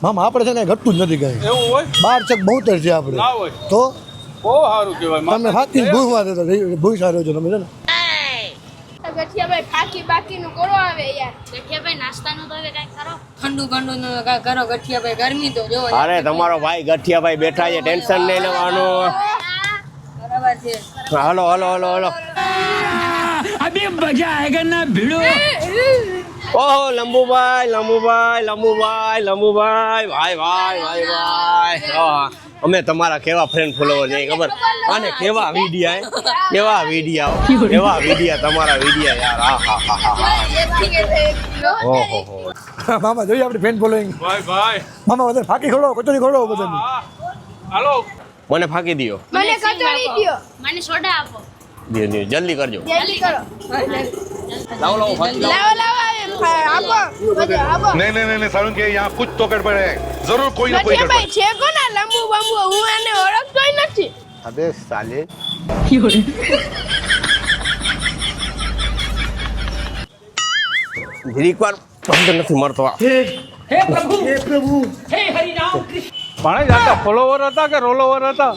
મામા આપણે છે ને ઘટતું જ નથી કઈ એવું હોય 12 ચક 72 છે આપણે ના હોય તો બહુ સારું કહેવાય તમે હાથી ભૂવા દેતો ભૂઈ સારો છો તમે છે ને ગઠિયાભાઈ ફાકી બાકીનું કરો આવે યાર ગઠિયાભાઈ નાસ્તાનું તો હવે કાંઈ કરો ઠંડુ નું કાંઈ કરો ગઠિયાભાઈ ગરમી તો જો અરે તમારો ભાઈ ગઠિયાભાઈ બેઠા છે ટેન્શન નહીં લેવાનું બરાબર છે હાલો હાલો હાલો હાલો अभी मजा आएगा ना भिड़ो ઓહો લંબુભાઈ લંબુભાઈ લંબુભાઈ લંબુભાઈ ભાઈ ભાઈ ભાઈ ભાઈ ઓહ, અમે તમારા કેવા ફ્રેન્ડ ફોલોવર છે ખબર અને કેવા વિડિયા તમારા વિડિયા યાર હા હા હા હા ઓહો હો મામા જોઈએ આપણે ફેન ફોલોઈંગ ભાઈ ભાઈ મામા બધા ફાકી ખવડાવો કચોરી ખવડાવો બધાને હા હાલો મને ફાકી દ્યો મને કચોરી દ્યો મને સોડા આપો દ્યો દ્યો જલ્દી કરજો જલ્દી કરો લાવો લાવો ફાકી લાવો લાવો આપો બધું આપો नहीं नहीं नहीं सारुण के यहाँ कुछ तो गड़बड़ है जरूर कोई ना कोई गड़बड़ ગઠિયાભાઈ છે કોના લંબુ બંબુ હું આને ઓળખતોય નથી અબે સાલે ઘડીક વાર બંધ નથી મળતો આ ભાણે જાતા ફોલોવર હતા કે રોલોવર હતા